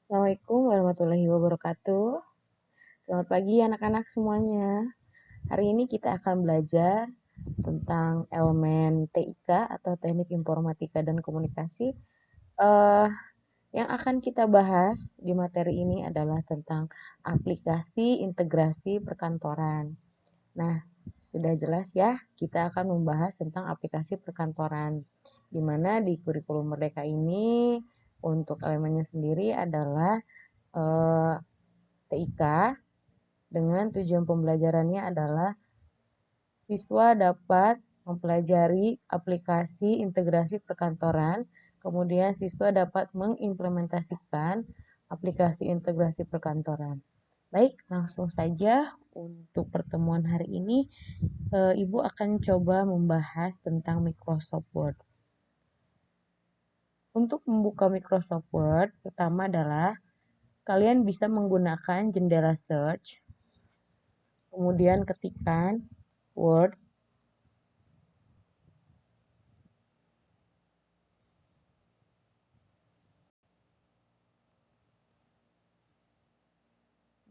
Assalamualaikum warahmatullahi wabarakatuh. Selamat pagi anak-anak semuanya. Hari ini kita akan belajar tentang elemen TIK atau Teknik Informatika dan Komunikasi. Eh, yang akan kita bahas di materi ini adalah tentang aplikasi integrasi perkantoran. Nah, sudah jelas ya, kita akan membahas tentang aplikasi perkantoran. Di mana di kurikulum Merdeka ini untuk elemennya sendiri adalah TIK dengan tujuan pembelajarannya adalah siswa dapat mempelajari aplikasi integrasi perkantoran, kemudian siswa dapat mengimplementasikan aplikasi integrasi perkantoran. Baik, langsung saja untuk pertemuan hari ini, Ibu akan coba membahas tentang Microsoft Word. Untuk membuka Microsoft Word, pertama adalah kalian bisa menggunakan jendela search, kemudian ketikkan Word.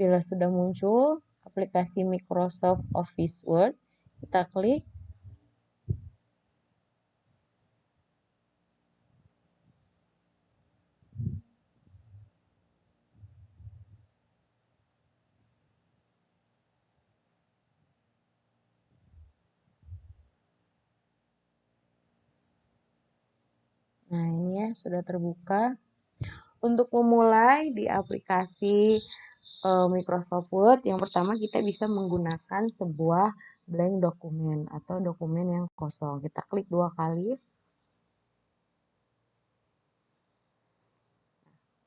Bila sudah muncul aplikasi Microsoft Office Word, kita klik. Nah, ini ya sudah terbuka. Untuk memulai di aplikasi Microsoft Word, yang pertama kita bisa menggunakan sebuah blank dokumen atau dokumen yang kosong. Kita klik 2 kali.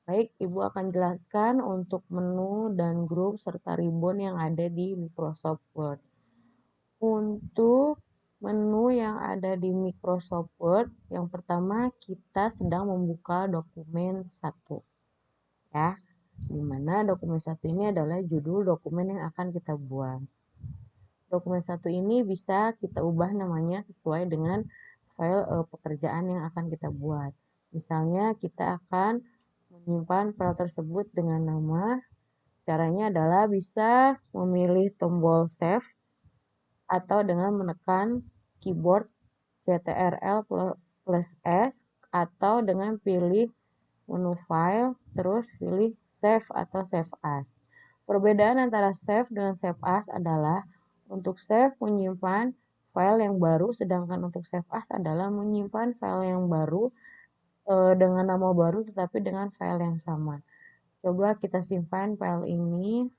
Baik, Ibu akan jelaskan untuk menu dan grup serta ribbon yang ada di Microsoft Word. Untuk menu yang ada di Microsoft Word, yang pertama kita sedang membuka dokumen 1. Ya, di mana dokumen 1 ini adalah judul dokumen yang akan kita buat. Dokumen 1 ini bisa kita ubah namanya sesuai dengan file pekerjaan yang akan kita buat. Misalnya kita akan menyimpan file tersebut dengan nama. Caranya adalah bisa memilih tombol save atau dengan menekan keyboard Ctrl plus S atau dengan pilih menu file terus pilih save atau save as. Perbedaan antara save dengan save as adalah untuk save menyimpan file yang baru, sedangkan untuk save as adalah menyimpan file yang baru dengan nama baru tetapi dengan file yang sama. Coba kita simpan file ini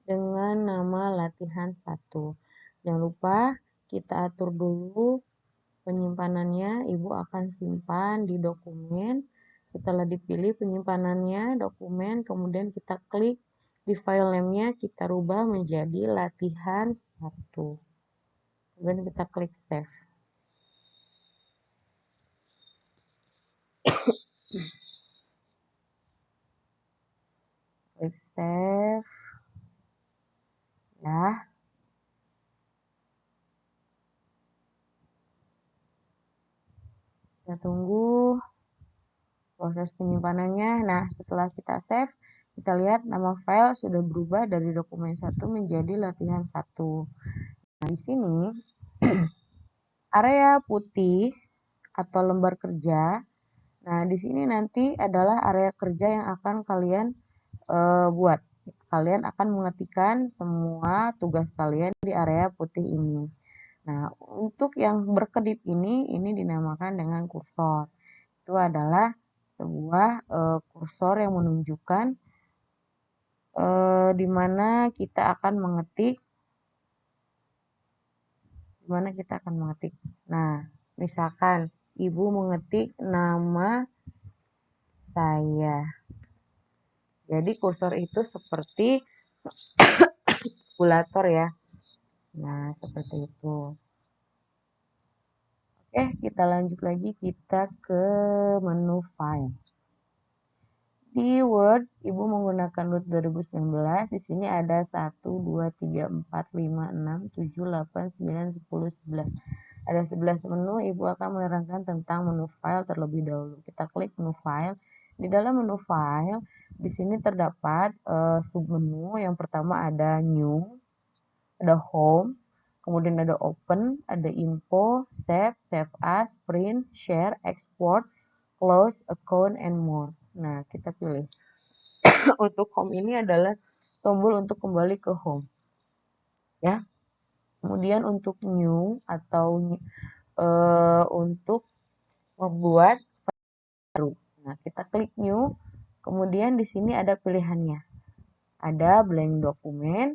dengan nama latihan 1. Jangan lupa kita atur dulu penyimpanannya. Ibu akan simpan di dokumen. Setelah dipilih penyimpanannya, dokumen, kemudian kita klik di file name-nya, kita rubah menjadi latihan 1. Kemudian kita klik save. Klik save. Ya. Kita tunggu proses penyimpanannya. Nah, setelah kita save, kita lihat nama file sudah berubah dari dokumen 1 menjadi latihan 1. Nah, di sini area putih atau lembar kerja. Nah, di sini nanti adalah area kerja yang akan kalian buat. Kalian akan mengetikkan semua tugas kalian di area putih ini. Nah, untuk yang berkedip ini dinamakan dengan kursor. Itu adalah sebuah kursor yang menunjukkan di mana kita akan mengetik. Nah, misalkan Ibu mengetik nama saya. Jadi kursor itu seperti kalkulator ya. Nah, seperti itu. Oke, kita lanjut lagi, kita ke menu file. Di Word, Ibu menggunakan Word 2019. Di sini ada 1, 2, 3, 4, 5, 6, 7, 8, 9, 10, 11. Ada 11 menu. Ibu akan menerangkan tentang menu file terlebih dahulu. Kita klik menu file. Di dalam menu file, di sini terdapat submenu. Yang pertama ada new, ada home, kemudian ada open, ada info, save as, print, share, export, close, account, and more. Nah, kita pilih. Untuk home ini adalah tombol untuk kembali ke home. Ya. Kemudian untuk new atau untuk membuat baru. Nah, kita klik new. Kemudian di sini ada pilihannya. Ada blank dokumen.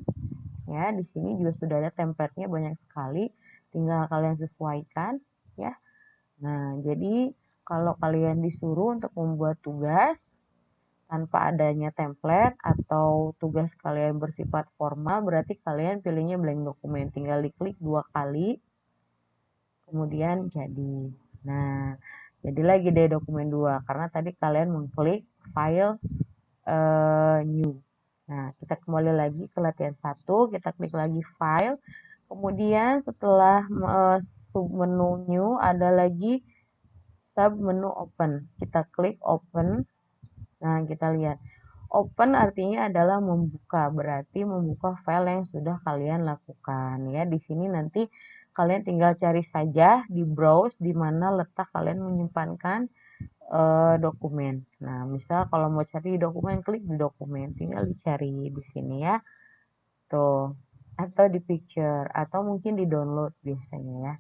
Ya, di sini juga sudah ada template-nya banyak sekali. Tinggal kalian sesuaikan, ya. Nah, jadi kalau kalian disuruh untuk membuat tugas tanpa adanya template atau tugas kalian bersifat formal, berarti kalian pilihnya blank dokumen. Tinggal diklik 2 kali, kemudian jadi. Nah, jadi lagi deh dokumen 2 karena tadi kalian mengklik file new. Nah, kita kembali lagi ke latihan 1, kita klik lagi file. Kemudian setelah submenu new ada lagi submenu open. Kita klik open. Nah, kita lihat. Open artinya adalah membuka, berarti membuka file yang sudah kalian lakukan ya. Di sini nanti kalian tinggal cari saja di browse di mana letak kalian menyimpankan dokumen. Nah, misal kalau mau cari dokumen, klik di dokumen, tinggal dicari di sini ya. Tuh, atau di picture atau mungkin di download biasanya ya.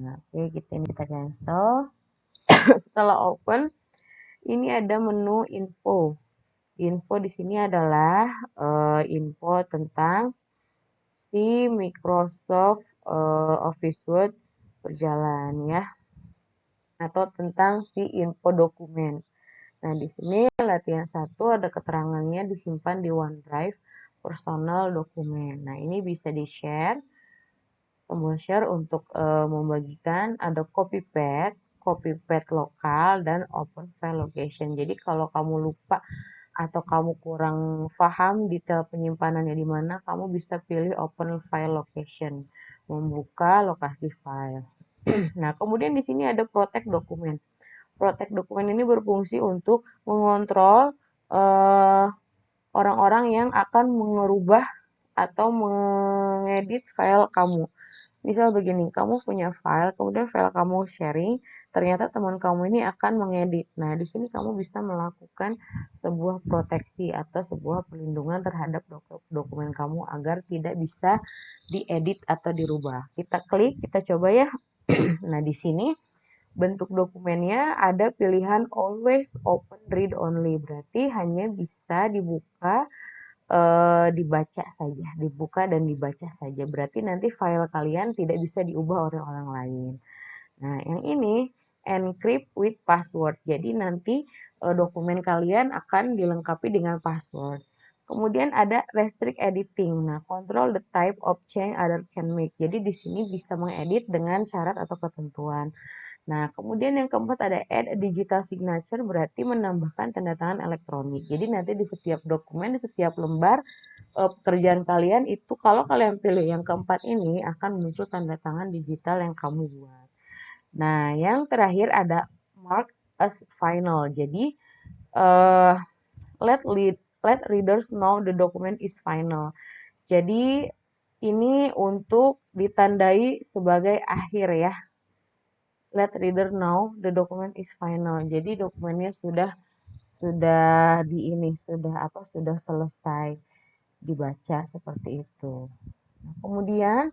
Nah, oke, kita cancel. Setelah open, ini ada menu info. Info di sini adalah info tentang si Microsoft Office Word berjalan ya, atau tentang si info dokumen. Nah, di sini latihan 1 ada keterangannya disimpan di OneDrive personal dokumen. Nah, ini bisa di-share, tombol share untuk membagikan, ada copy paste lokal, dan open file location. Jadi kalau kamu lupa atau kamu kurang paham detail penyimpanannya di mana, kamu bisa pilih open file location, membuka lokasi file. Nah, kemudian di sini ada protect dokumen. Protect dokumen ini berfungsi untuk mengontrol orang-orang yang akan mengubah atau mengedit file kamu. Misal begini, kamu punya file, kemudian file kamu sharing, ternyata teman kamu ini akan mengedit. Nah, di sini kamu bisa melakukan sebuah proteksi atau sebuah perlindungan terhadap dokumen kamu agar tidak bisa diedit atau dirubah. Kita klik, kita coba ya. Nah, di sini bentuk dokumennya ada pilihan always open read only, berarti hanya bisa dibuka dibaca saja, dibuka dan dibaca saja. Berarti nanti file kalian tidak bisa diubah oleh orang lain. Nah, yang ini encrypt with password. Jadi nanti dokumen kalian akan dilengkapi dengan password. Kemudian ada restrict editing. Nah, control the type of change other can make. Jadi di sini bisa mengedit dengan syarat atau ketentuan. Nah, kemudian yang keempat ada add a digital signature, berarti menambahkan tanda tangan elektronik. Jadi nanti di setiap dokumen, di setiap lembar pekerjaan kalian itu kalau kalian pilih yang keempat ini akan muncul tanda tangan digital yang kamu buat. Nah, yang terakhir ada mark as final. Jadi uh, let readers know the document is final. Jadi ini untuk ditandai sebagai akhir ya. Let reader know the document is final. Jadi dokumennya sudah sudah selesai dibaca seperti itu. Nah, kemudian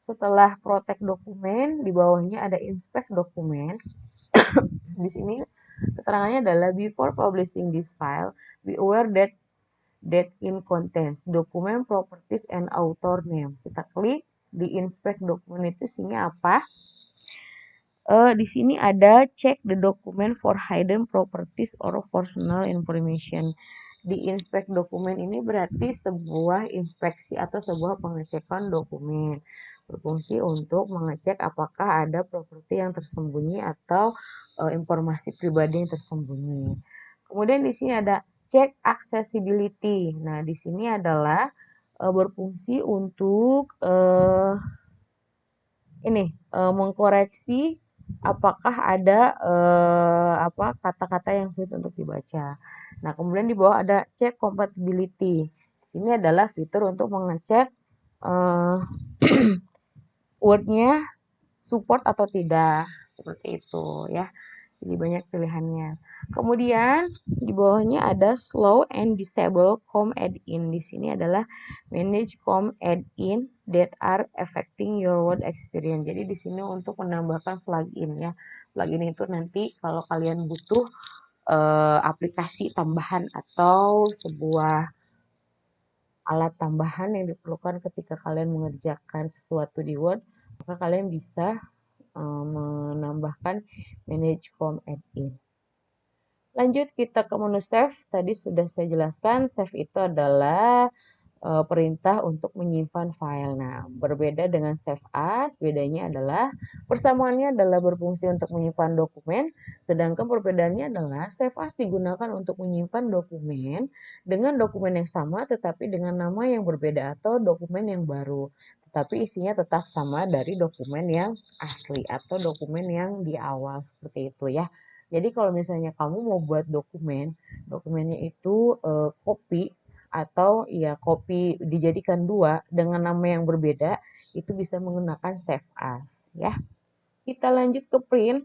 setelah protect dokumen, di bawahnya ada inspect dokumen. Di sini keterangannya adalah before publishing this file, be aware that in contents, document properties and author name. Kita klik di inspect dokumen itu isinya apa? Di sini ada check the document for hidden properties or personal information. Di inspect dokumen ini berarti sebuah inspeksi atau sebuah pengecekan dokumen. Berfungsi untuk mengecek apakah ada properti yang tersembunyi atau informasi pribadi yang tersembunyi. Kemudian di sini ada check accessibility. Nah, di sini adalah berfungsi untuk mengkoreksi apakah ada kata-kata yang sulit untuk dibaca. Nah, kemudian di bawah ada check compatibility. Di sini adalah fitur untuk mengecek eh, word-nya support atau tidak. Seperti itu ya. Jadi banyak pilihannya. Kemudian di bawahnya ada slow and disable com add-in. Di sini adalah manage com add-in that are affecting your word experience. Jadi di sini untuk menambahkan plugin ya. Plugin itu nanti kalau kalian butuh aplikasi tambahan atau sebuah alat tambahan yang diperlukan ketika kalian mengerjakan sesuatu di Word, maka kalian bisa menambahkan manage com add-in. Lanjut kita ke menu save. Tadi sudah saya jelaskan, save itu adalah perintah untuk menyimpan file. Nah, berbeda dengan save as, bedanya adalah persamaannya adalah berfungsi untuk menyimpan dokumen, sedangkan perbedaannya adalah save as digunakan untuk menyimpan dokumen dengan dokumen yang sama tetapi dengan nama yang berbeda atau dokumen yang baru. Tetapi isinya tetap sama dari dokumen yang asli atau dokumen yang di awal seperti itu ya. Jadi kalau misalnya kamu mau buat dokumen, dokumennya itu copy atau ya copy dijadikan dua dengan nama yang berbeda, itu bisa menggunakan save as ya. Kita lanjut ke print.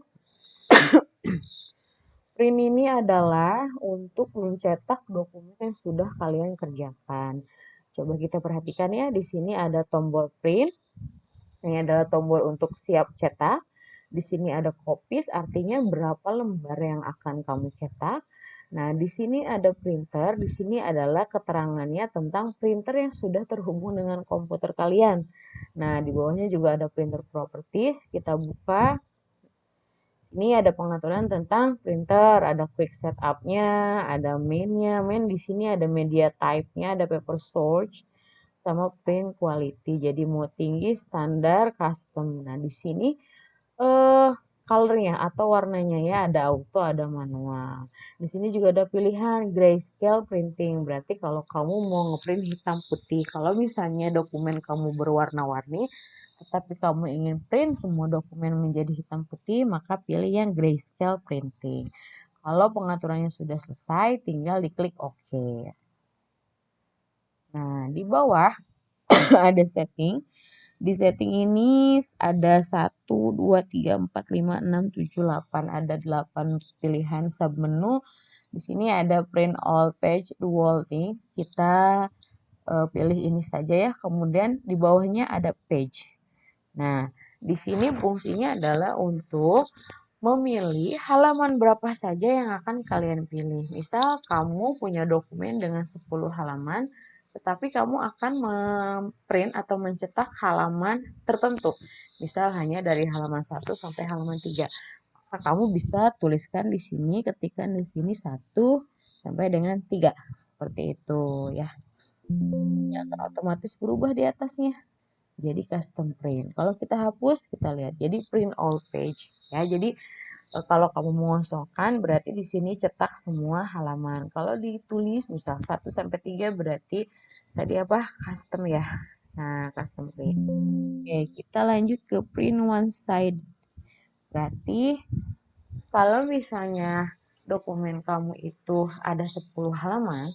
Print ini adalah untuk mencetak dokumen yang sudah kalian kerjakan. Coba kita perhatikan ya, di sini ada tombol print. Ini adalah tombol untuk siap cetak. Di sini ada copies, artinya berapa lembar yang akan kamu cetak. Nah, di sini ada printer. Di sini adalah keterangannya tentang printer yang sudah terhubung dengan komputer kalian. Nah, di bawahnya juga ada printer properties. Kita buka. Sini ada pengaturan tentang printer, ada quick setup-nya, ada main-nya. Main di sini ada media type-nya, ada paper source, sama print quality. Jadi mau tinggi, standar, custom. Nah, di sini eh colornya atau warnanya ya ada auto, ada manual. Di sini juga ada pilihan grayscale printing. Berarti kalau kamu mau ngeprint hitam putih, kalau misalnya dokumen kamu berwarna-warni, tetapi kamu ingin print semua dokumen menjadi hitam putih, maka pilih yang grayscale printing. Kalau pengaturannya sudah selesai, tinggal diklik OK. Nah, di bawah ada setting. Di setting ini ada 1, 2, 3, 4, 5, 6, 7, 8. Ada 8 pilihan submenu. Di sini ada print all page nih. Kita pilih ini saja ya. Kemudian di bawahnya ada page. Nah, di sini fungsinya adalah untuk memilih halaman berapa saja yang akan kalian pilih. Misal kamu punya dokumen dengan 10 halaman, tetapi kamu akan memprint atau mencetak halaman tertentu. Misal hanya dari halaman 1 sampai halaman 3. Maka kamu bisa tuliskan di sini, ketikkan di sini 1 sampai dengan 3. Seperti itu ya. Ya, otomatis berubah di atasnya. Jadi custom print. Kalau kita hapus, kita lihat. Jadi print all page ya. Jadi kalau kamu mengosongkan berarti di sini cetak semua halaman. Kalau ditulis misal 1 sampai 3 berarti tadi apa? Custom ya. Nah, custom print. Oke, kita lanjut ke print one side. Berarti kalau misalnya dokumen kamu itu ada 10 halaman,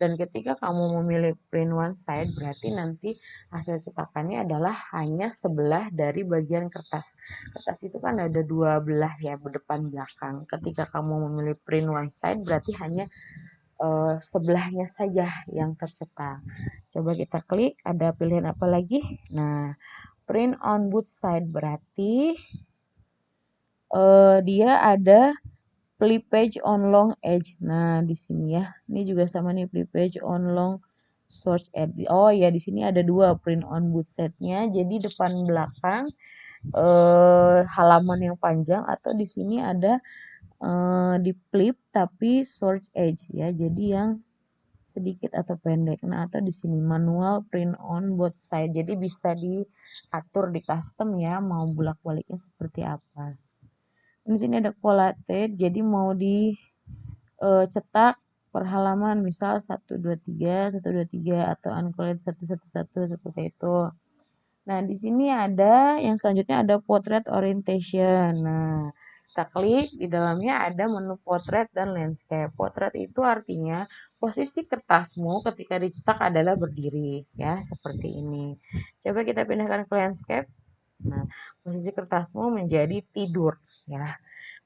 dan ketika kamu memilih print one side, berarti nanti hasil cetakannya adalah hanya sebelah dari bagian kertas. Kertas itu kan ada dua belah ya, depan belakang. Ketika kamu memilih print one side, berarti hanya sebelahnya saja yang tercetak. Coba kita klik, ada pilihan apa lagi? Nah, print on both side berarti dia ada flip page on long edge. Nah, di sini ya. Ini juga sama nih flip page on long source edge. Oh ya, di sini ada dua print on both side-nya. Jadi depan belakang halaman yang panjang atau di sini ada di flip tapi source edge ya. Jadi yang sedikit atau pendek. Nah, atau di sini manual print on both side. Jadi bisa diatur di custom ya, mau bolak-baliknya seperti apa. Di sini ada collate, jadi mau dicetak per halaman, misal 1, 2, 3, 1, 2, 3 atau uncolated 1, 1, 1 seperti itu. Nah, di sini ada yang selanjutnya ada portrait orientation. Nah, kita klik di dalamnya ada menu portrait dan landscape. Portrait itu artinya posisi kertasmu ketika dicetak adalah berdiri, ya, seperti ini. Coba kita pindahkan ke landscape. Nah, posisi kertasmu menjadi tidur, ya.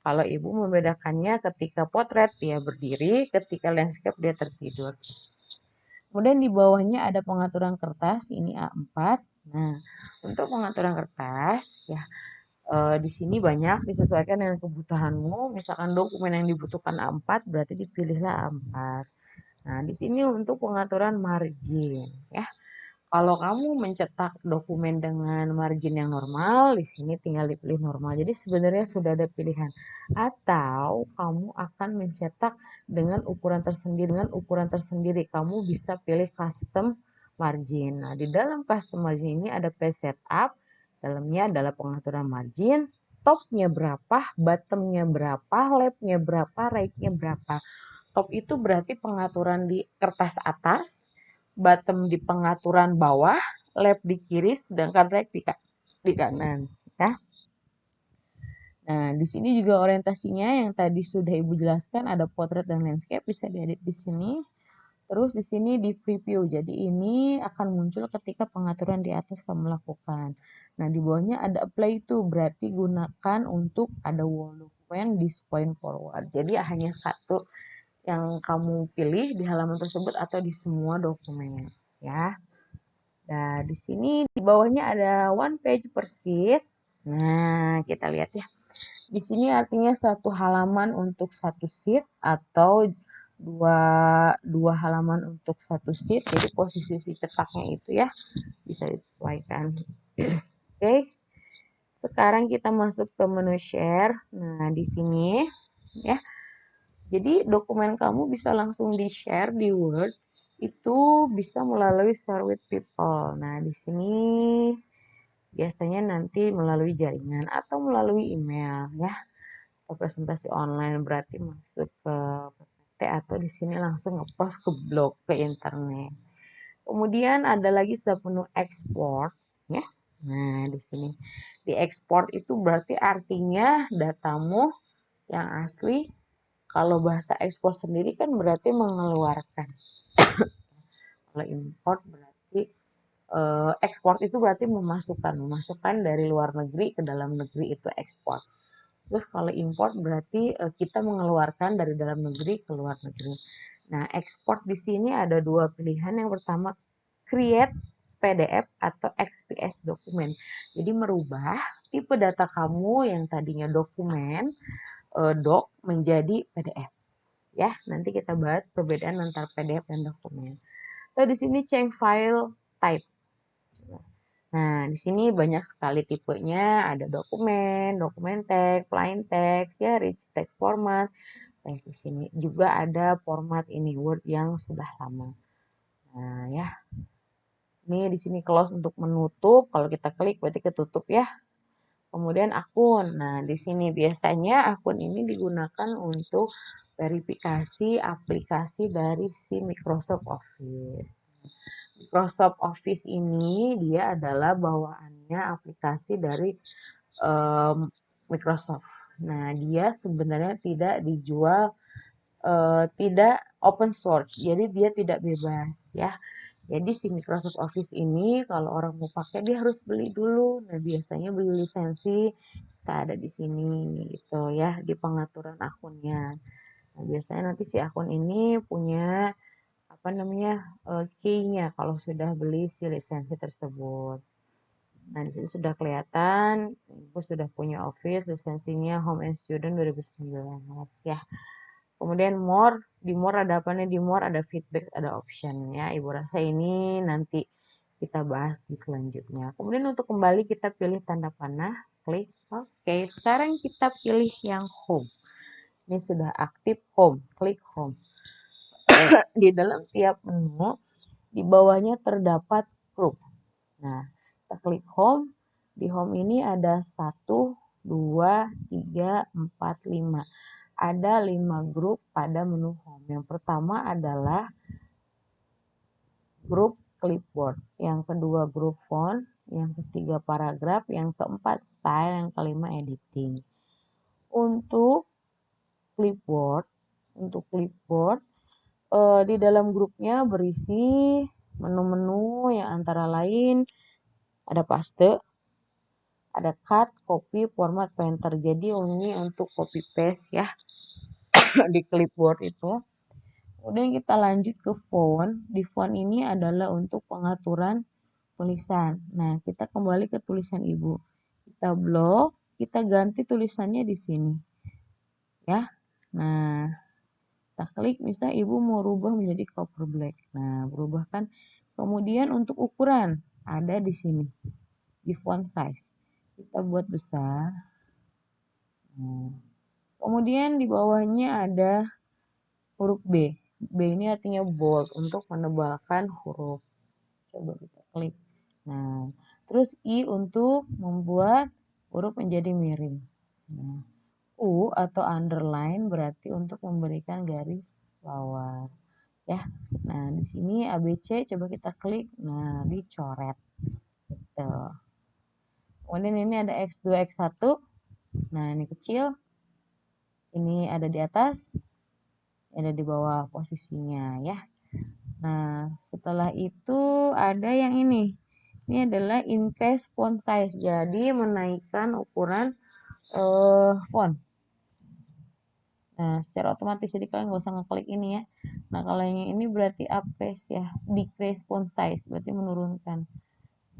Kalau ibu membedakannya ketika potret dia berdiri, ketika landscape dia tertidur. Kemudian di bawahnya ada pengaturan kertas, ini A4. Nah, untuk pengaturan kertas, ya di sini banyak disesuaikan dengan kebutuhanmu. Misalkan dokumen yang dibutuhkan A4, berarti dipilihlah A4. Nah, di sini untuk pengaturan margin, ya. Kalau kamu mencetak dokumen dengan margin yang normal, di sini tinggal dipilih normal. Jadi sebenarnya sudah ada pilihan. Atau kamu akan mencetak dengan ukuran tersendiri. Kamu bisa pilih custom margin. Nah, di dalam custom margin ini ada page setup, dalamnya adalah pengaturan margin, topnya berapa, bottomnya berapa, leftnya berapa, rightnya berapa. Top itu berarti pengaturan di kertas atas, bottom di pengaturan bawah, left di kiri, sedangkan right di kanan. Ya. Nah, di sini juga orientasinya yang tadi sudah Ibu jelaskan ada portrait dan landscape, bisa diedit di sini. Terus di sini di preview, jadi ini akan muncul ketika pengaturan di atas kamu lakukan. Nah, di bawahnya ada apply to, berarti gunakan untuk ada wall document this point forward. Jadi hanya satu yang kamu pilih di halaman tersebut atau di semua dokumen, ya. Nah, di sini di bawahnya ada one page per sheet. Nah, kita lihat ya. Di sini artinya satu halaman untuk satu sheet atau dua halaman untuk satu sheet. Jadi posisi si cetaknya itu ya bisa disesuaikan. Oke. Sekarang kita masuk ke menu share. Nah, di sini ya. Jadi dokumen kamu bisa langsung di-share di Word, itu bisa melalui share with people. Nah, di sini biasanya nanti melalui jaringan atau melalui email ya. Presentasi online berarti masuk ke PPT atau di sini langsung ngepost ke blog, ke internet. Kemudian ada lagi menu export ya. Nah, di sini di export itu berarti artinya datamu yang asli. Kalau bahasa ekspor sendiri kan berarti mengeluarkan. Kalau import berarti ekspor itu berarti memasukkan dari luar negeri ke dalam negeri itu ekspor. Terus kalau import berarti kita mengeluarkan dari dalam negeri ke luar negeri. Nah, ekspor di sini ada dua pilihan. Yang pertama create PDF atau XPS dokumen. Jadi merubah tipe data kamu yang tadinya dokumen doc menjadi PDF. Ya, nanti kita bahas perbedaan antara PDF dan dokumen. Lalu di sini change file type. Nah, di sini banyak sekali tipenya, ada dokumen, dokumen text, plain text, ya, rich text format. Nah, di sini juga ada format ini Word yang sudah lama. Nah, ya. Ini di sini close untuk menutup. Kalau kita klik berarti ketutup ya. Kemudian akun. Nah, di sini biasanya akun ini digunakan untuk verifikasi aplikasi dari si Microsoft Office. Microsoft Office ini dia adalah bawaannya aplikasi dari Microsoft. Nah, dia sebenarnya tidak dijual, tidak open source, jadi dia tidak bebas ya. Jadi si Microsoft Office ini kalau orang mau pakai dia harus beli dulu. Nah, biasanya beli lisensi. Kita ada di sini gitu ya di pengaturan akunnya. Nah, biasanya nanti si akun ini punya apa namanya key-nya kalau sudah beli si lisensi tersebut. Nah, di sini sudah kelihatan, Ibu sudah punya Office lisensinya Home and Student 2019 ya. Kemudian more, di more ada apa nih? Di more ada feedback, ada option ya. Ibu rasa ini nanti kita bahas di selanjutnya. Kemudian untuk kembali kita pilih tanda panah, klik. Oke, sekarang kita pilih yang home. Ini sudah aktif home, klik home. Di dalam tiap menu, di bawahnya terdapat group. Nah, kita klik home. Di home ini ada 1, 2, 3, 4, 5. Ada 5 grup pada menu home. Yang pertama adalah grup clipboard. Yang kedua grup font. yang ketiga paragraf, yang keempat style, yang kelima editing. Untuk clipboard, di dalam grupnya berisi menu-menu yang antara lain ada paste, ada cut, copy, format, painter. Jadi ini untuk copy paste ya di clipboard itu. Kemudian kita lanjut ke font. Di font ini adalah untuk pengaturan tulisan. Nah, kita kembali ke tulisan ibu. Kita blok, kita ganti tulisannya di sini. Ya. Nah, kita klik misal ibu mau rubah menjadi cover black. Nah, berubah kan. Kemudian untuk ukuran ada di sini. Di font size. Kita buat besar. Nah, kemudian di bawahnya ada huruf B. B ini artinya bold untuk menebalkan huruf. Coba kita klik. Nah, terus I untuk membuat huruf menjadi miring. Nah, U atau underline berarti untuk memberikan garis bawah. Ya. Nah, di sini ABC coba kita klik. Nah, dicoret. Gitu. Kemudian ini ada X2, X1. Nah, ini kecil. Ini ada di atas. Ada di bawah posisinya ya. Nah, setelah itu ada yang ini. Ini adalah increase font size. Jadi menaikkan ukuran font. Nah, secara otomatis jadi kalian nggak usah ngeklik ini ya. Nah, kalau yang ini berarti upcase ya, decrease font size, berarti menurunkan.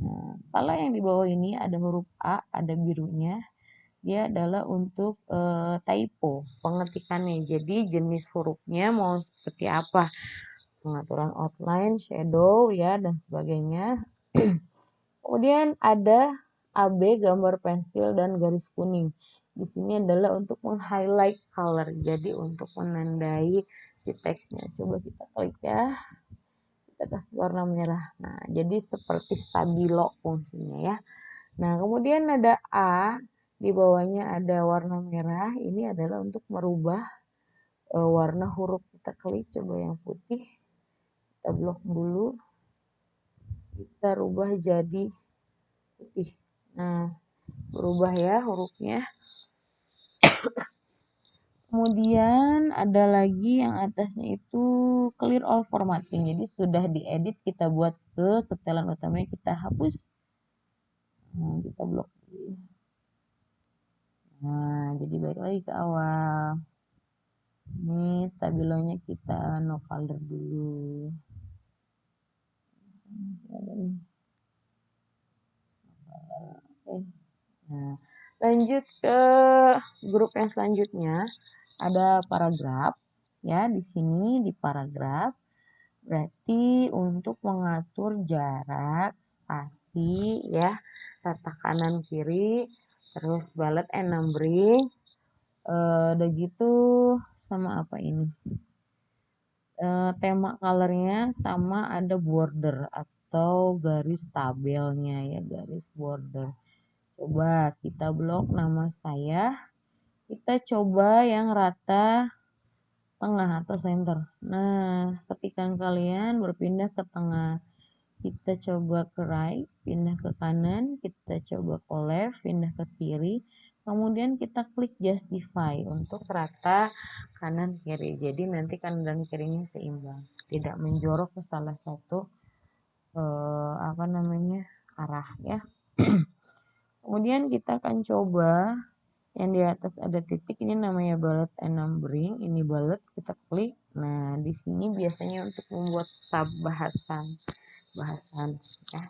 Nah, kalau yang di bawah ini ada huruf A, ada birunya, dia adalah untuk typo, pengetikannya. Jadi jenis hurufnya mau seperti apa, pengaturan outline, shadow ya dan sebagainya. Kemudian ada AB, gambar pensil dan garis kuning. Di sini adalah untuk meng-highlight color, jadi untuk menandai si teksnya. Coba kita klik ya, kita kasih warna merah. Nah, jadi seperti stabilo fungsinya ya. Nah, kemudian ada A, di bawahnya ada warna merah. Ini adalah untuk merubah warna huruf. Kita klik, coba yang putih. Kita blok dulu. Kita rubah jadi putih. Nah, berubah ya hurufnya. Kemudian ada lagi yang atasnya itu clear all formatting. Jadi sudah diedit, kita buat ke setelan utamanya, kita hapus. Nah, kita blok. Nah, jadi balik lagi ke awal. Ini stabilonya kita no color dulu. Ada nih. Oke. Nah, lanjut ke grup yang selanjutnya. Ada paragraf. Ya, di sini di paragraf berarti untuk mengatur jarak, spasi ya, rata kanan kiri, terus bullet and numbering. Udah gitu sama apa ini? Tema colornya sama ada border atau garis tabelnya ya, garis border. Coba kita blok nama saya. Kita coba yang rata tengah atau center. Nah, ketikan kalian berpindah ke tengah. Kita coba ke right, pindah ke kanan. Kita coba ke left, pindah ke kiri. Kemudian kita klik justify untuk rata kanan kiri. Jadi nanti kanan dan kirinya seimbang. Tidak menjorok ke salah satu arah ya. Kemudian kita akan coba yang di atas ada titik, ini namanya bullet and numbering. Ini bullet, kita klik. Nah, di sini biasanya untuk membuat sub bahasan ya.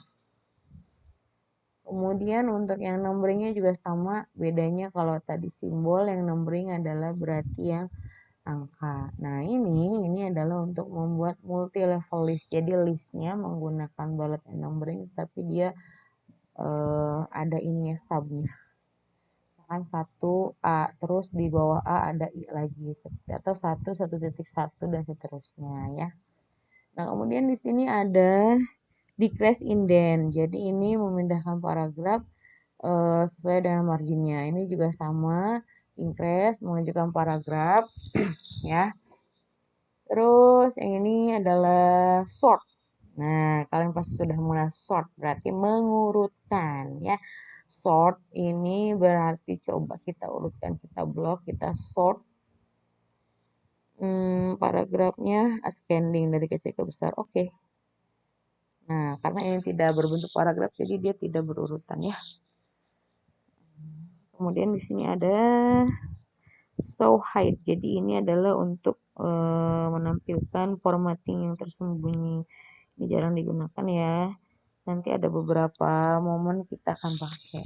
Kemudian untuk yang numberingnya juga sama, bedanya kalau tadi simbol, yang numbering adalah berarti yang angka. Nah, ini adalah untuk membuat multi level list. Jadi listnya menggunakan bullet and numbering, tapi dia ada ini ya, subnya. Misalkan 1A, terus di bawah A ada I lagi, atau 1.1 dan seterusnya ya. Nah, kemudian di sini ada decrease indent. Jadi ini memindahkan paragraf sesuai dengan marginnya. Ini juga sama, increase mengajukan paragraf ya. Terus yang ini adalah sort. Nah, kalian pasti sudah mulai sort, berarti mengurutkan ya. Sort ini berarti coba kita urutkan, kita blok, kita sort paragrafnya ascending dari kecil ke besar. Oke. Nah, karena ini tidak berbentuk paragraf, jadi dia tidak berurutan ya. Kemudian di sini ada show hide. Jadi ini adalah untuk menampilkan formatting yang tersembunyi. Ini jarang digunakan ya. Nanti ada beberapa momen kita akan pakai.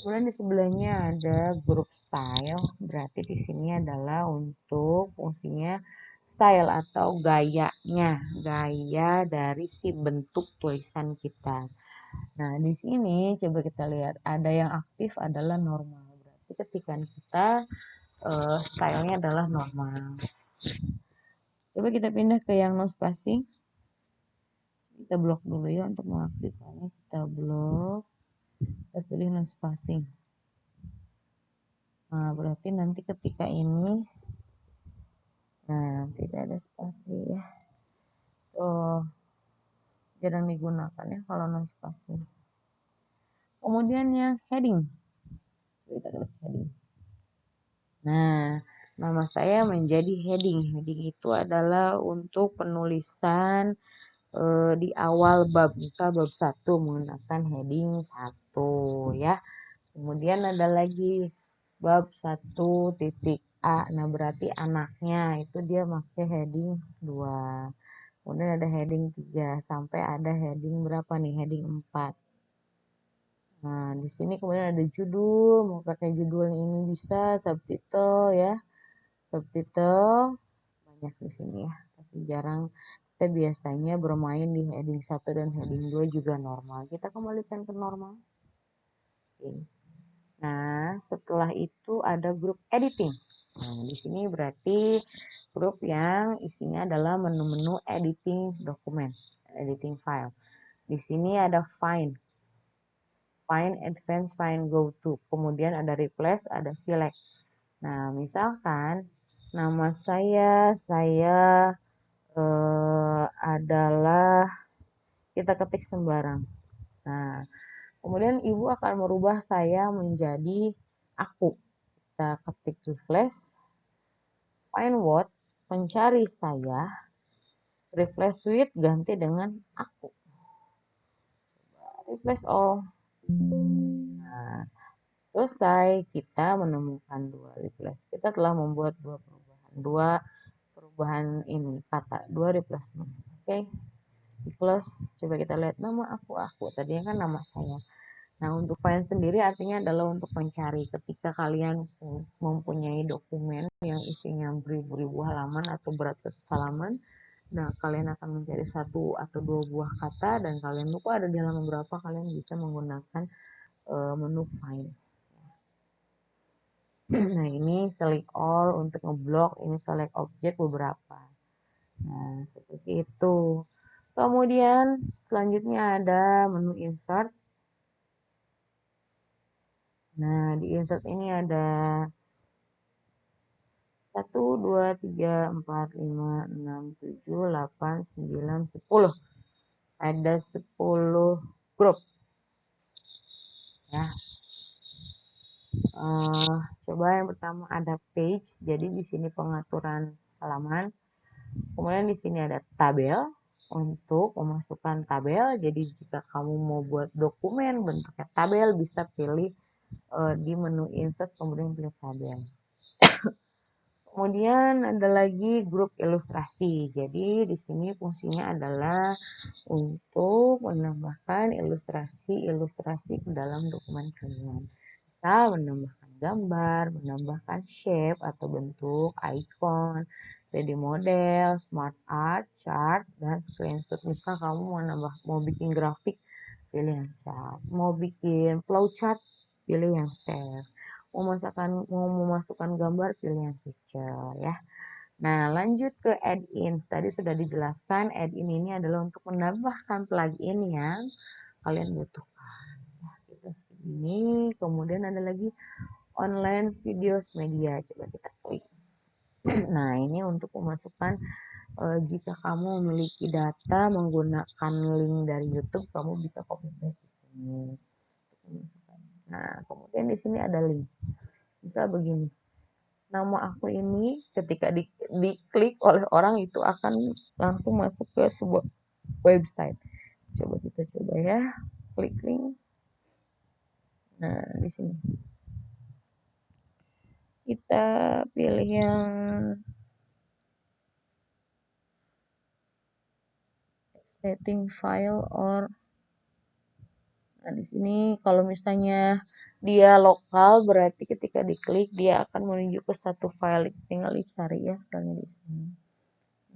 Kemudian di sebelahnya ada group style. Berarti di sini adalah untuk fungsinya style atau gayanya, gaya dari si bentuk tulisan kita. Nah, di sini coba kita lihat ada yang aktif adalah normal. Berarti ketika kita stylenya adalah normal. Coba kita pindah ke yang no spacing. Kita blok dulu ya untuk mengaktifkannya. Kita blok. Kita pilih no spacing. Nah, berarti nanti ketika ini, nah tidak ada spasi ya. Oh, jarang digunakan ya kalau no spacing. Kemudian yang heading. Kita klik heading. Nah, nama saya menjadi heading. Heading itu adalah untuk penulisan di awal bab. Misal bab 1 menggunakan heading 1 ya. Kemudian ada lagi bab 1 titik A. Nah, berarti anaknya itu dia pakai heading 2. Kemudian ada heading 3 sampai ada heading berapa nih? Heading 4. Nah, di sini kemudian ada judul, mau pakai judul ini bisa, subtitle ya. Subtitle banyak di sini ya, tapi jarang. Kita biasanya bermain di heading 1 dan heading 2 juga normal. Kita kembalikan ke normal. Oke. Nah, setelah itu ada grup editing. Nah, di sini berarti grup yang isinya adalah menu-menu editing dokumen, editing file. Di sini ada find, advance, find, go to. Kemudian ada replace, ada select. Nah, misalkan nama saya adalah kita ketik sembarang. Nah, kemudian ibu akan merubah saya menjadi aku. Kita ketik replace, find what, mencari saya, replace with ganti dengan aku. Replace all. Nah, selesai kita menemukan dua replace. Kita telah membuat dua perubahan ini kata, dua replacement. Oke. Plus coba kita lihat nama aku. Tadinya kan nama saya. Nah, untuk find sendiri artinya adalah untuk mencari. Ketika kalian mempunyai dokumen yang isinya beribu-ribu halaman atau beratus halaman, nah kalian akan mencari satu atau dua buah kata dan kalian lupa ada di halaman berapa, kalian bisa menggunakan menu find. Nah, ini select all untuk ngeblok, ini select object beberapa. Nah, seperti itu. Kemudian selanjutnya ada menu insert. Nah, di insert ini ada 1, 2, 3, 4, 5, 6, 7, 8, 9, 10. Ada 10 grup. Ya. Coba yang pertama ada page. Jadi di sini pengaturan halaman. Kemudian di sini ada tabel untuk memasukkan tabel. Jadi jika kamu mau buat dokumen bentuknya tabel, bisa pilih di menu insert kemudian pilih tabel. Kemudian ada lagi grup ilustrasi. Jadi di sini fungsinya adalah untuk menambahkan ilustrasi ke dalam dokumen kalian. Misal menambahkan gambar, menambahkan shape atau bentuk, icon, 3D model, smart art, chart, dan screenshot. Misal kamu mau bikin grafik, pilih yang chart. Mau bikin flowchart, pilih yang share. Mau memasukkan gambar, pilih yang picture ya. Nah, lanjut ke add-ins. Tadi sudah dijelaskan, add-in ini adalah untuk menambahkan plugin yang kalian butuhkan. Nah, kita ini, kemudian ada lagi online videos media. Coba kita klik. Nah, ini untuk memasukkan jika kamu memiliki data menggunakan link dari YouTube, kamu bisa copy paste di sini. Nah, kemudian di sini ada link. Bisa begini. Nama aku ini ketika diklik oleh orang itu akan langsung masuk ke sebuah website. Coba kita coba ya. Klik link. Nah, di sini. Kita pilih yang setting file or. Nah, di sini kalau misalnya dia lokal berarti ketika diklik dia akan menuju ke satu file. Tinggal dicari ya filenya di sini.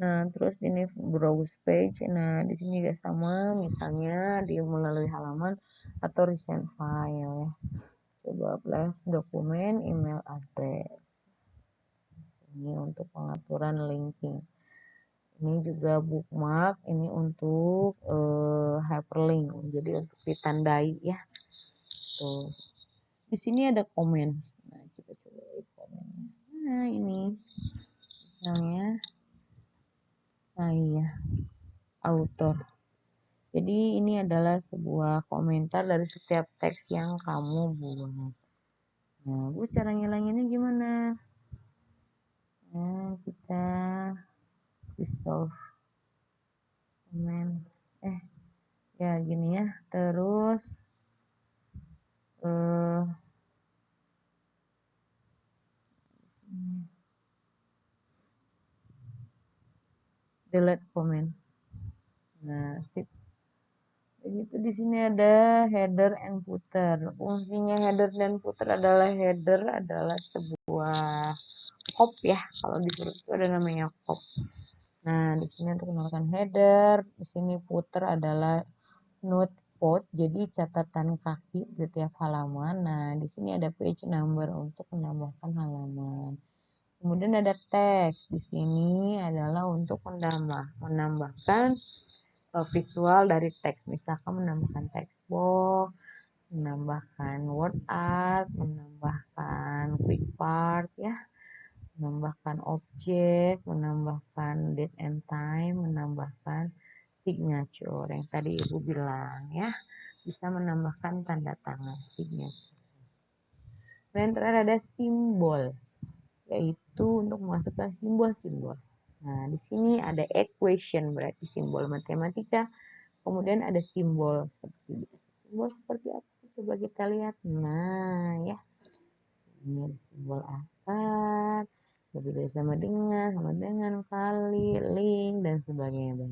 Nah, terus ini browse page. Nah, di sini juga sama, misalnya di melalui halaman atau recent file ya. Coba plus dokumen, email address. Ini untuk pengaturan linking. Ini juga bookmark, ini untuk hyperlink. Jadi untuk ditandai ya. Tuh. Di sini ada comments. Nah, kita coba lihat komennya. Nah, ini misalnya saya author. Jadi ini adalah sebuah komentar dari setiap teks yang kamu buat. Nah, Bu, cara ngilanginnya gimana? Nah, kita resolve comment. Ya gini ya. Terus delete comment. Nah, sip. Begitu di sini ada header and footer. Fungsinya header dan footer adalah sebuah hop ya. Kalau di surat itu ada namanya hop. Nah, di sini untuk menambahkan header, di sini footer adalah notepad, jadi catatan kaki di setiap halaman. Nah, di sini ada page number untuk menambahkan halaman. Kemudian ada teks. Di sini adalah untuk menambahkan visual dari teks. Misalkan menambahkan text box, menambahkan word art, menambahkan quick part ya, menambahkan objek, menambahkan date and time, menambahkan signature yang tadi Ibu bilang ya, bisa menambahkan tanda tangan signature. Dan terakhir ada simbol, yaitu untuk memasukkan simbol-simbol. Nah, di sini ada equation berarti simbol matematika. Kemudian ada simbol seperti biasa. Simbol seperti apa sih? Coba kita lihat. Nah, ya. Ini ada simbol akar, lebih dari sama dengan, kali, link, dan sebagainya.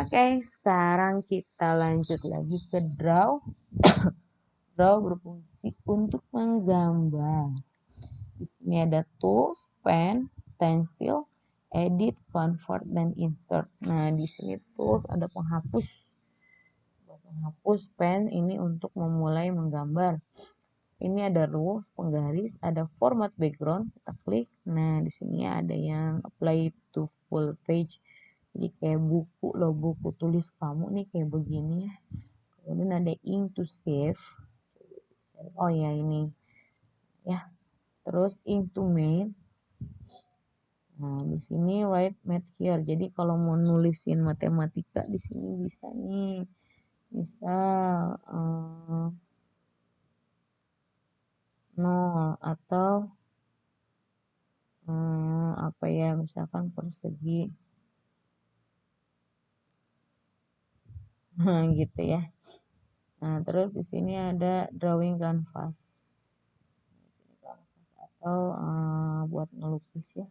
Oke, sekarang kita lanjut lagi ke draw. Draw berfungsi untuk menggambar. Di sini ada tools, pen, stencil, edit, convert, dan insert. Nah, di sini tools ada penghapus. Penghapus, pen ini untuk memulai menggambar. Ini ada rules, penggaris, ada format background, kita klik. Nah, di sini ada yang apply to full page. Jadi kayak buku loh, buku tulis kamu nih kayak begini ya. Kemudian ada ink to save. Oh ya ini ya. Terus ink to main. Nah, di sini write math here. Jadi kalau mau nulisin matematika di sini bisa nih. Bisa 0 atau apa ya, misalkan persegi. Gitu ya. Nah, terus di sini ada drawing canvas. Atau buat ngelukis ya.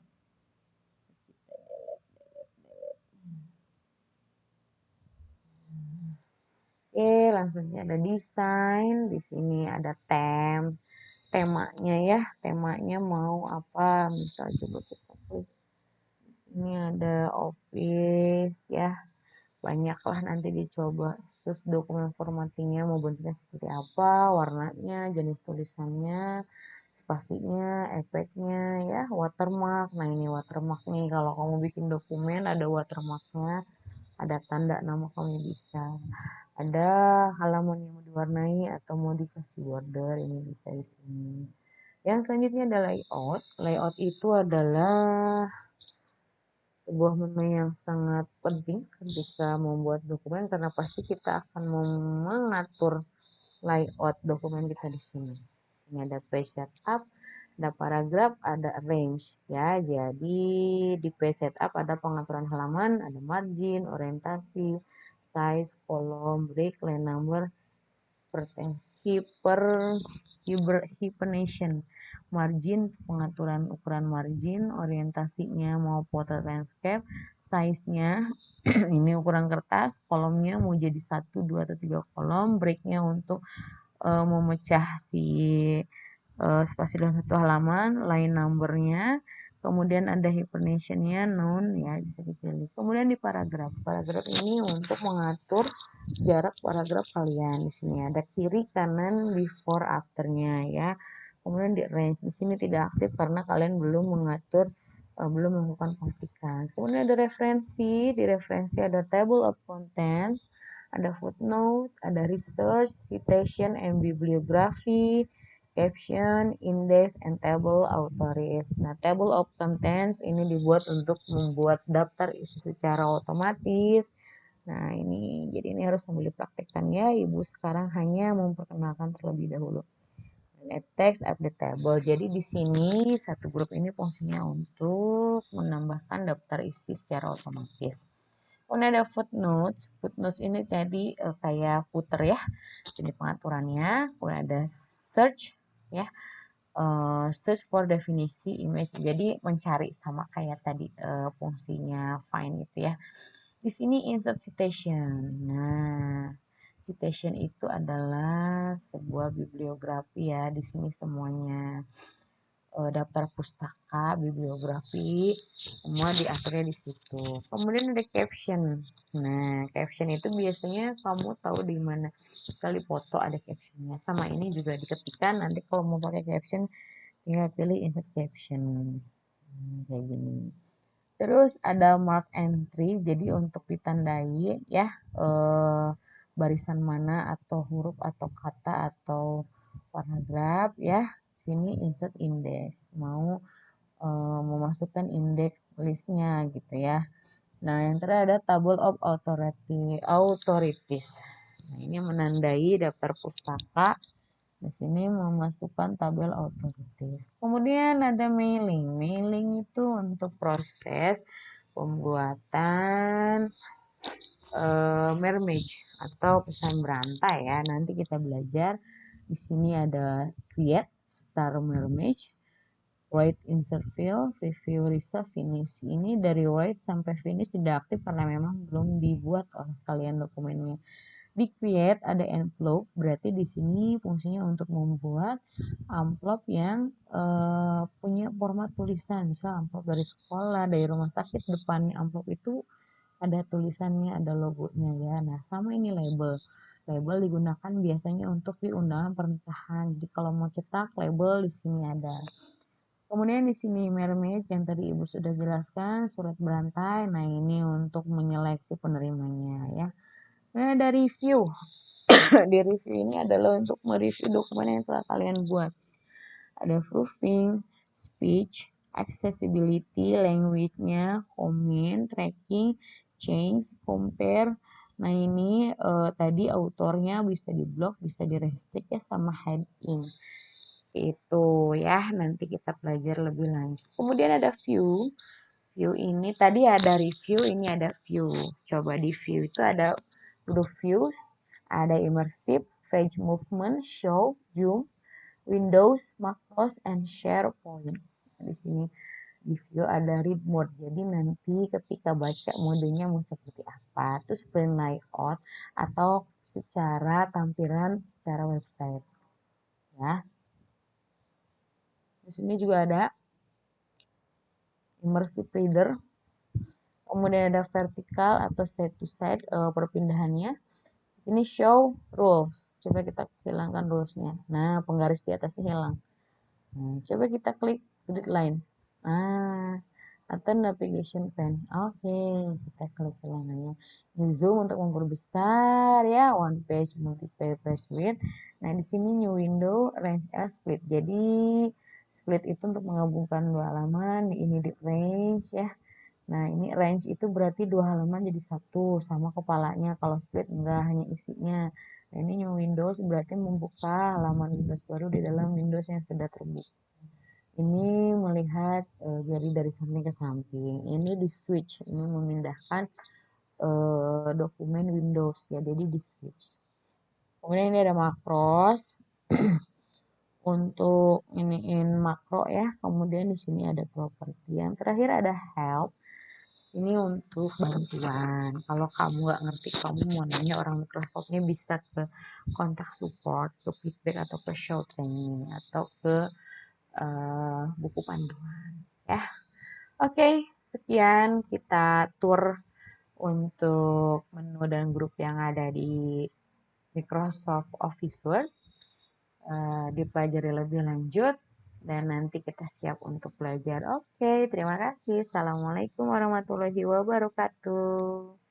Oke, langsung ada desain. Di sini ada temanya ya. Temanya mau apa? Misal coba kita klik. Ini ada office ya. Banyaklah nanti dicoba. Terus dokumen formattingnya mau bentuknya seperti apa, warnanya, jenis tulisannya, spasinya, efeknya ya, watermark. Nah, ini watermark nih, kalau kamu bikin dokumen ada watermarknya, ada tanda nama kamu bisa. Ada halaman yang mau diwarnai atau mau dikasih border, ini bisa di sini. Yang selanjutnya ada layout. Layout itu adalah sebuah menu yang sangat penting ketika membuat dokumen karena pasti kita akan mengatur layout dokumen kita di sini. Di sini ada page setup, ada paragraf, ada arrange ya. Jadi di page setup ada pengaturan halaman, ada margin, orientasi, size, kolom, break, line number, hyperphenation, margin, pengaturan ukuran margin, orientasinya mau portrait landscape, size-nya ini ukuran kertas, kolomnya mau jadi 1, 2, atau 3 kolom, breaknya untuk memecah si spasi dalam satu halaman, line numbernya, kemudian ada hypernationnya, noun ya bisa dipilih. Kemudian di paragraf, paragraf ini untuk mengatur jarak paragraf kalian. Di sini ada kiri, kanan, before, afternya ya. Kemudian di range, di sini tidak aktif karena kalian belum mengatur, belum melakukan pengetikan. Kemudian ada referensi, di referensi ada table of contents, ada footnote, ada research, citation, and bibliography, caption, index, and table authorities. Nah, table of contents ini dibuat untuk membuat daftar isi secara otomatis. Nah, jadi ini harus sambil dipraktekkan ya. Ibu sekarang hanya memperkenalkan terlebih dahulu. Add text, update table. Jadi di sini satu grup ini fungsinya untuk menambahkan daftar isi secara otomatis. Kemudian ada footnotes. Footnotes ini jadi kayak footer ya. Jadi pengaturannya. Kemudian ada search ya. Search for definisi image. Jadi mencari sama kayak tadi fungsinya find gitu ya. Di sini insert citation. Nah, citation itu adalah sebuah bibliografi ya. Di sini semuanya daftar pustaka, bibliografi, semua diaturnya di situ. Kemudian ada caption. Nah, caption itu biasanya kamu tahu di mana. Misalnya di foto ada captionnya. Sama ini juga diketikkan. Nanti kalau mau pakai caption, tinggal pilih insert caption. Kayak gini. Terus ada mark entry. Jadi untuk ditandai ya barisan mana atau huruf atau kata atau paragraf ya. Sini insert index. Mau memasukkan indeks listnya gitu ya. Nah, yang terakhir ada table of authorities. Nah, ini menandai daftar pustaka. Di sini memasukkan tabel authorities. Kemudian ada mailing. Mailing itu untuk proses pembuatan merge atau pesan berantai ya. Nanti kita belajar. Di sini ada create, start merge, write, insert field, preview, reserve, finish. Ini dari write sampai finish tidak aktif karena memang belum dibuat oleh kalian dokumennya. Di create ada envelope, berarti di sini fungsinya untuk membuat amplop yang punya format tulisan. Misal amplop dari sekolah, dari rumah sakit, depannya amplop itu ada tulisannya, ada logonya ya. Nah, sama ini label. Label digunakan biasanya untuk di undangan pernikahan. Jadi kalau mau cetak label di sini ada. Kemudian di sini mermaid yang tadi Ibu sudah jelaskan, surat berantai. Nah, ini untuk menyeleksi penerimanya ya. Nah, ada review. Di review ini adalah untuk mereview dokumen yang telah kalian buat. Ada proofing, speech, accessibility, language-nya, comment, tracking, change, compare. Nah, ini tadi autornya bisa di-block, bisa di-restrict ya sama heading. Itu ya, nanti kita belajar lebih lanjut. Kemudian ada view. View ini tadi ada review, ini ada view. Coba di view itu ada huruf views, ada immersive, page movement, show, zoom, windows, macros, and SharePoint. Di sini di view ada read mode. Jadi nanti ketika baca modenya mau seperti apa. Terus print layout atau secara tampilan secara website. Ya. Di sini juga ada immersive reader. Kemudian ada vertikal atau side to side perpindahannya. Ini show rules. Coba kita hilangkan rulesnya. Nah, penggaris di atasnya hilang. Nah, coba kita klik edit lines. Nah, atau navigation pane. Oke, kita klik hilangannya. Ini zoom untuk memperbesar ya, one page, multi page width. Nah, di sini new window, range as split. Jadi split itu untuk menggabungkan dua halaman. Ini di range ya. Nah, ini range itu berarti 2 halaman jadi satu sama kepalanya. Kalau split enggak, hanya isinya. Nah, ini new Windows berarti membuka halaman Windows baru di dalam Windows yang sudah terbuka. Ini melihat jari dari samping ke samping. Ini di switch, ini memindahkan dokumen Windows ya, jadi di switch. Kemudian ini ada makros untuk iniin makro ya. Kemudian di sini ada properti. Yang terakhir ada help. Sini untuk bantuan. Kalau kamu nggak ngerti, kamu mau nanya orang Microsoftnya bisa ke kontak support, ke feedback atau ke show training atau ke buku panduan ya. Oke, sekian kita tour untuk menu dan grup yang ada di Microsoft Office Word. Dipelajari lebih lanjut dan nanti kita siap untuk belajar. Oke, terima kasih. Assalamualaikum warahmatullahi wabarakatuh.